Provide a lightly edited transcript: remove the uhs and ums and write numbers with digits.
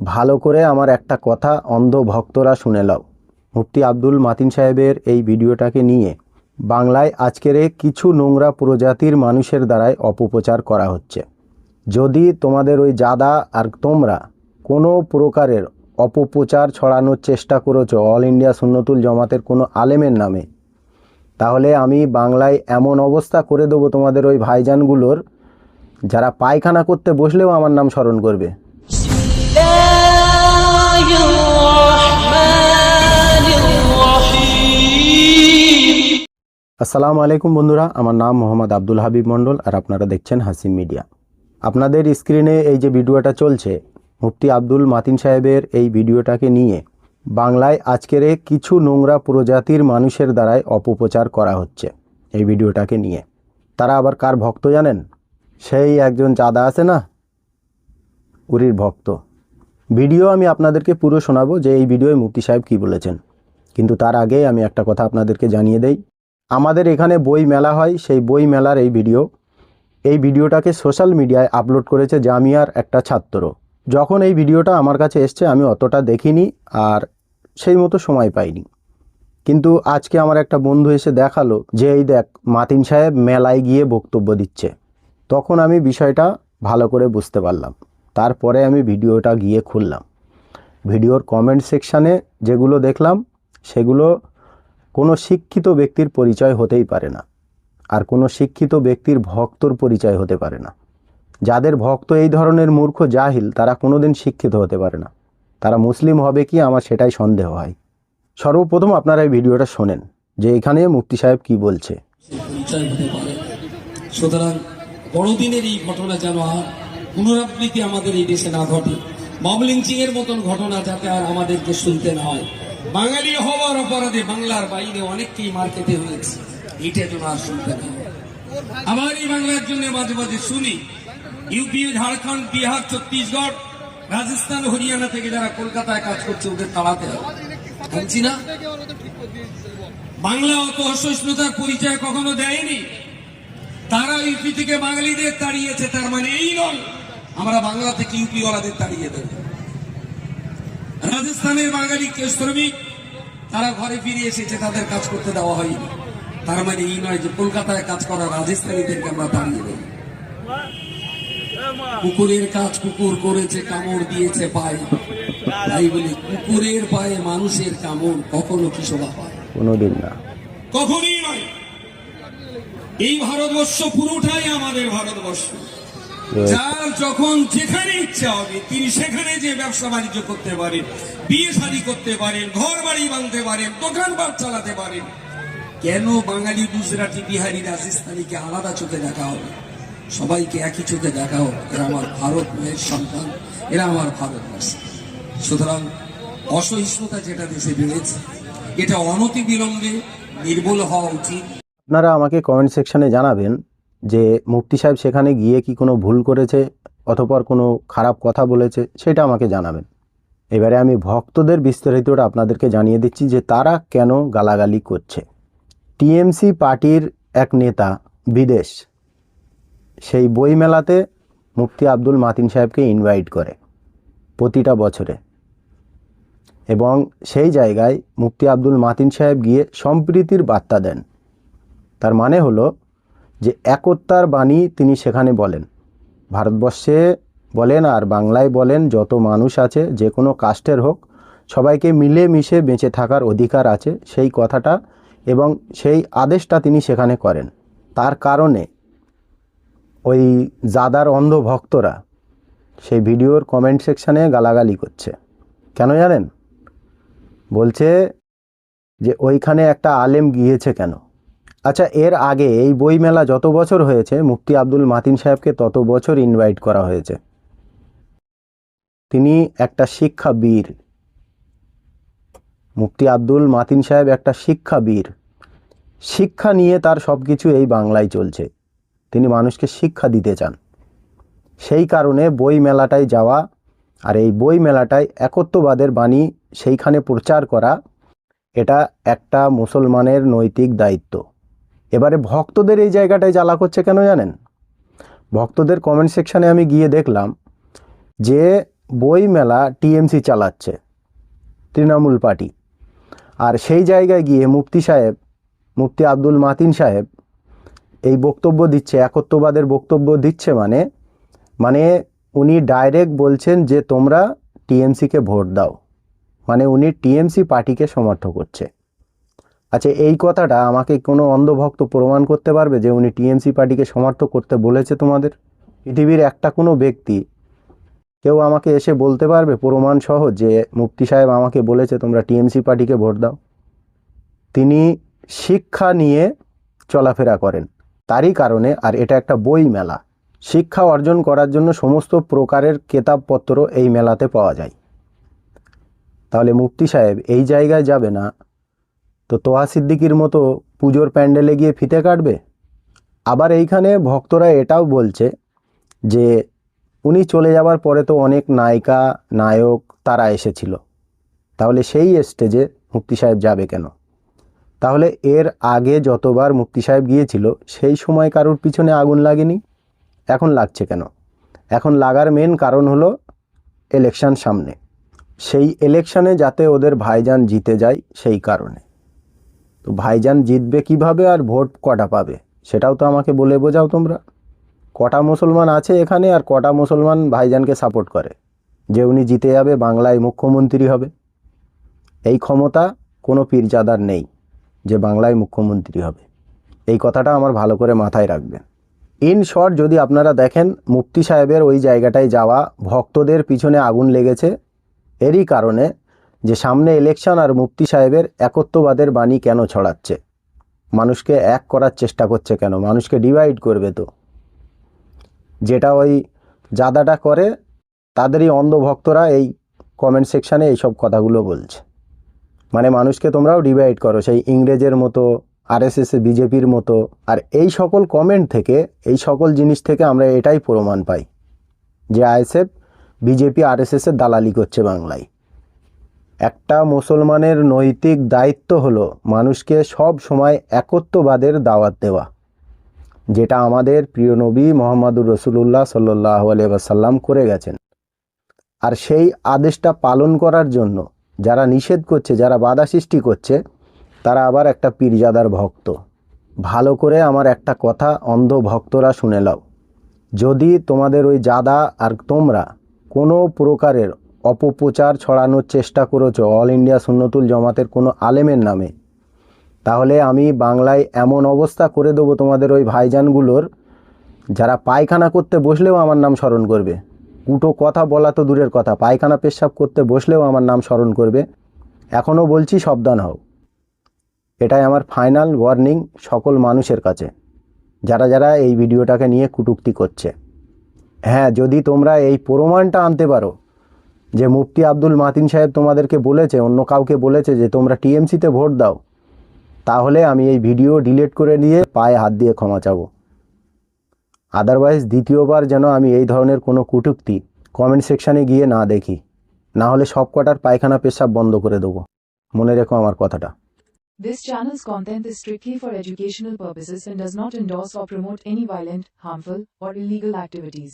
ভালো করে আমার একটা কথা অন্ধ ভক্তরা শুনে নাও। মুফতি আব্দুল মাতিন সাহেবের এই ভিডিওটাকে নিয়ে বাংলায় আজকের কিছু নোংরা প্রজাতির মানুষের দ্বারাই অপপ্রচার করা হচ্ছে। যদি তোমাদের ওই জাদা আর তোমরা কোনো প্রকারের অপপ্রচার ছড়ানোর চেষ্টা করেছো অল ইন্ডিয়া সুন্নতুল জামাতের কোনো আলেমের নামে, তাহলে আমি বাংলায় এমন অবস্থা করে দেবো তোমাদের ওই ভাইজানগুলোর, যারা পায়খানা করতে বসলেও আমার নাম স্মরণ করবে। আসসালামু আলাইকুম বন্ধুরা, আমার নাম মোহাম্মদ আব্দুল হাবিব মণ্ডল আর আপনারা দেখছেন হাসিম মিডিয়া। আপনাদের স্ক্রিনে এই যে ভিডিওটা চলছে, মুফতি আব্দুল মাতিন সাহেবের এই ভিডিওটাকে নিয়ে বাংলায় আজকের কিছু নোংরা প্রজাতির মানুষের দ্বারাই অপপ্রচার করা হচ্ছে। এই ভিডিওটাকে নিয়ে তারা আবার কার ভক্ত জানেন? সেই একজন চাঁদা আছে না, উরির ভক্ত। ভিডিও আমি আপনাদেরকে পুরো শোনাবো যে এই ভিডিওয় মুফতি সাহেব কি বলেছেন, কিন্তু তার আগে আমি একটা কথা আপনাদেরকে জানিয়ে দেই। আমাদের এখানে বই মেলা হয়, সেই বই মেলার এই ভিডিওটাকে সোশ্যাল মিডিয়ায় আপলোড করেছে জামিয়ার একটা ছাত্র। যখন এই ভিডিওটা আমার কাছে এসছে আমি অতটা দেখিনি আর সেই মতো সময় পাইনি, কিন্তু আজকে আমার একটা বন্ধু এসে দেখালো যে এই দেখ মাতিন সাহেব মেলায় গিয়ে বক্তব্য দিচ্ছে। তখন আমি বিষয়টা ভালো করে বুঝতে পারলাম। তারপরে আমি ভিডিওটা গিয়ে খুললাম। ভিডিওর কমেন্ট সেকশানে যেগুলো দেখলাম সেগুলো কোনো শিক্ষিত ব্যক্তির পরিচয় হতেই পারে না, আর কোনো শিক্ষিত ব্যক্তির ভক্তর পরিচয় হতে পারে না। যাদের ভক্ত এই ধরনের মূর্খ জাহিল, তারা কোনোদিন শিক্ষিত হতে পারে না। তারা মুসলিম হবে কি, আমার সেটাই সন্দেহ হয়। সর্বপ্রথম আপনারা এই ভিডিওটা শোনেন যে এখানে মুফতি সাহেব কি বলছে। সুতরাং বড়দিনের এই ঘটনা যেন আর পুনরাবৃত্তি আমাদের এই দেশে না ঘটে। মব লিঞ্চিং এর মতন ঘটনা যাতে আর আমাদেরকে শুনতে না হয়। বাঙালি হওয়ার অপরাধে বাংলার বাইরে অনেককেই মার খেতে হয়েছে, এটা যেন আর শুনতে না হয়। আমার এই বাংলার জন্য মাঝে মাঝে শুনি ইউপি, ঝাড়খণ্ড, বিহার, ছত্তিশগড়, রাজস্থান, হরিয়ানা থেকে যারা কলকাতায় কাজ করছে ওদের তাড়াতে হবে। বলছি না, বাংলা অত অসহিষ্ণুতার পরিচয় কখনো দেয়নি। তারা ইউপি থেকে বাঙালিদের তাড়িয়েছে, তার মানে এই নয় আমরা বাংলা থেকে ইউপি ওয়ালাদের তাড়িয়ে দেব। রাজস্থানের বাঙালি শ্রমিক তারা ঘরে ফিরে এসেছে, তাদের কাজ করতে দেওয়া হয়নি, তার মানে এই নয় যে কলকাতায় কাজ করা রাজস্থানীদেরকে আমরা তাড়িয়ে দেব। কুকুরের কাজ কুকুর করেছে, কামড় দিয়েছে পায়ে, তাই বলে কুকুরের পায়ে মানুষের কামড় কখনো কি শোভা পায়? কোনোদিন না, কখনই নয়। এই ভারতবর্ষ পুরোটাই আমাদের ভারতবর্ষ। যার যখন যেখানে ইচ্ছা হবে তিনি সেখানে যে ব্যবসা বাণিজ্য করতে পারেন, বিয়ে শাদী করতে পারেন, ঘর বাড়ি বাঁধতে পারেন, দোকানপাট চালাতে পারেন। কেন বাঙালি, গুজরাটি, বিহারি, রাজস্থানীকে আলাদা চোখে দেখা হবে? সবাইকে একই চোখে দেখা হোক। এরা আমার ভারত মেয়ের সন্তান, এরা আমার ভারতবর্ষ। সুতরাং অসহিষ্ণুতা যেটা দেশে বেড়েছে, এটা অনতি বিলম্বে নির্মূল হওয়া উচিত। আপনারা আমাকে কমেন্ট সেকশানে জানাবেন যে মুফতি সাহেব সেখানে গিয়ে কি কোনো ভুল করেছে অথবা কোনো খারাপ কথা বলেছে, সেটা আমাকে জানাবেন। এবারে আমি ভক্তদের বিস্তারিতটা আপনাদেরকে জানিয়ে দিচ্ছি যে তারা কেন গালাগালি করছে। টিএমসি পার্টির এক নেতা বিদেশ, সেই বই মেলাতে মুফতি আব্দুল মাতিন সাহেবকে ইনভাইট করে প্রতিটা বছরে, এবং সেই জায়গায় মুফতি আব্দুল মাতিন সাহেব গিয়ে সম্প্রীতির বার্তা দেন। তার মানে হলো যে একতার বাণী তিনি সেখানে বলেন। ভারতবর্ষে বলেন আর বাংলায় বলেন, যত মানুষ আছে যে কোনো কাস্টের হোক, সবাইকে মিলে মিশে বেঁচে থাকার অধিকার আছে, সেই কথাটা এবং সেই আদেশটা তিনি সেখানে করেন। তার কারণে ওই জাদার অন্ধ ভক্তরা সেই ভিডিওর কমেন্ট সেকশানে গালাগালি করছে। কেন জানেন? বলছে যে ওইখানে একটা আলেম গিয়েছে কেন। আচ্ছা, এর আগে এই বই মেলা যত বছর হয়েছে মুফতি আব্দুল মাতিন সাহেবকে তত বছর ইনভাইট করা হয়েছে। তিনি একটা শিক্ষাবীর, মুফতি আব্দুল মাতিন সাহেব একটা শিক্ষাবীর। শিক্ষা নিয়ে তার সব কিছু এই বাংলায় চলছে। তিনি মানুষকে শিক্ষা দিতে চান, সেই কারণে বই মেলাটায় যাওয়া আর এই বই মেলাটায় একত্ববাদের বাণী সেইখানে প্রচার করা, এটা একটা মুসলমানের নৈতিক দায়িত্ব। এবারে ভক্তদের এই জায়গাটায় জ্বালা করছে কেন জানেন? ভক্তদের কমেন্ট সেকশানে আমি গিয়ে দেখলাম যে বই মেলা টিএমসি চালাচ্ছে, তৃণমূল পার্টি। আর সেই জায়গায় গিয়ে মুফতি আব্দুল মাতিন সাহেব এই বক্তব্য দিচ্ছে, একত্ববাদের বক্তব্য দিচ্ছে, মানে উনি ডাইরেক্ট বলছেন যে তোমরা টিএমসিকে ভোট দাও, মানে উনি টিএমসি পার্টিকে সমর্থন করছে। আচ্ছা, এই কথাটা আমাকে কোনো অন্ধভক্ত প্রমাণ করতে পারবে যে উনি টিএমসি পার্টিকে সমর্থন করতে বলেছে তোমাদের? পৃথিবীর একটা কোনো ব্যক্তি কেউ আমাকে এসে বলতে পারবে প্রমাণ সহ যে মুফতি সাহেব আমাকে বলেছে তোমরা টিএমসি পার্টিকে ভোট দাও? তিনি শিক্ষা নিয়ে চলাফেরা করেন, তারই কারণে। আর এটা একটা বই মেলা, শিক্ষা অর্জন করার জন্য সমস্ত প্রকারের কেতাবপত্র এই মেলাতে পাওয়া যায়। তাহলে মুফতি সাহেব এই জায়গায় যাবে না তো তোহা সিদ্দিকির মতো পুজোর প্যান্ডেলে গিয়ে ফিতে কাটবে? আবার এইখানে ভক্তরা এটাও বলছে যে উনি চলে যাওয়ার পরে তো অনেক নায়িকা নায়ক তারা এসেছিল, তাহলে সেই স্টেজে মুফতি সাহেব যাবে কেন? তাহলে এর আগে যতবার মুফতি সাহেব গিয়েছিল সেই সময় কারোর পিছনে আগুন লাগেনি, এখন লাগছে কেন? এখন লাগার মেন কারণ হলো ইলেকশন সামনে, সেই ইলেকশনে যাতে ওদের ভাইজান জিতে যায় সেই কারণে। তো ভাইজান জিতবে কিভাবে আর ভোট কটা পাবে সেটাও তো আমাকে বলে বোঝাও তোমরা। কটা মুসলমান আছে এখানে আর কটা মুসলমান ভাইজানকে সাপোর্ট করে যে উনি জিতে যাবে, বাংলায় মুখ্যমন্ত্রী হবে? এই ক্ষমতা কোনো পীরজাদার নেই যে বাংলায় মুখ্যমন্ত্রী হবে। এই কথাটা আমার ভালো করে মাথায় রাখবেন। ইন শর্ট, যদি আপনারা দেখেন মুফতি সাহেবের ওই জায়গাটায় যাওয়া ভক্তদের পিছনে আগুন লেগেছে এরই কারণে যে সামনে ইলেকশন আর মুফতি সাহেবের একত্ববাদের বাণী কেন ছড়াচ্ছে, মানুষকে এক করার চেষ্টা করছে কেন? মানুষকে ডিভাইড করবে তো, যেটা ওই জাদাটা করে তাদেরই অন্ধ ভক্তরা এই কমেন্ট সেকশানে এইসব কথাগুলো বলছে। মানে মানুষকে তোমরাও ডিভাইড করো সেই ইংরেজের মতো, আরএসএস বিজেপির মতো। আর এই সকল কমেন্ট থেকে, এই সকল জিনিস থেকে আমরা এটাই প্রমাণ পাই যে আইএসএফ বিজেপি আরএসএসের দালালি করছে বাংলায়। একটা মুসলমানের নৈতিক দায়িত্ব হলো মানুষকে সব সময় একত্ববাদের দাওয়াত দেওয়া, যেটা আমাদের প্রিয় নবী মুহাম্মদুর রাসূলুল্লাহ সাল্লাল্লাহু আলাইহি ওয়াসাল্লাম করে গেছেন। আর সেই আদেশটা পালন করার জন্য যারা নিষেধ করছে, যারা বাধা সৃষ্টি করছে, তারা আবার একটা পীরজাদার ভক্ত। ভালো করে আমার একটা কথা অন্ধ ভক্তরা শুনে নাও, যদি তোমাদের ওই জাদা আর তোমরা কোনো প্রকারের অপপ্রচার ছড়ানোর চেষ্টা করেছো অল ইন্ডিয়া সুন্নতুল জামাতের কোনো আলেমের নামে, তাহলে আমি বাংলায় এমন অবস্থা করে দেবো তোমাদের ওই ভাইজানগুলোর, যারা পায়খানা করতে বসলেও আমার নাম স্মরণ করবে। উটো কথা বলা তো দূরের কথা, পায়খানা পেশাব করতে বসলেও আমার নাম স্মরণ করবে। এখনও বলছি, সাবধান হও। এটাই আমার ফাইনাল ওয়ার্নিং সকল মানুষের কাছে যারা যারা এই ভিডিওটাকে নিয়ে কটূক্তি করছে। হ্যাঁ, যদি তোমরা এই প্রমাণটা আনতে পারো যে মুফতি আব্দুল মাতিন সাহেব তোমাদেরকে বলেছে, অন্য কাউকে বলেছে যে তোমরা টিএমসিতে ভোট দাও, তাহলে আমি এই ভিডিও ডিলিট করে দিয়ে পায়ে হাত দিয়ে ক্ষমা চাবো। আদারওয়াইজ দ্বিতীয়বার যেন আমি এই ধরনের কোনো কটূক্তি কমেন্ট সেকশানে গিয়ে না দেখি, না হলে সব কটার পায়খানা পেশাব বন্ধ করে দেবো। মনে রেখো আমার কথাটা। This channel's content is strictly for educational purposes and does not endorse or promote any violent, harmful, or illegal activities.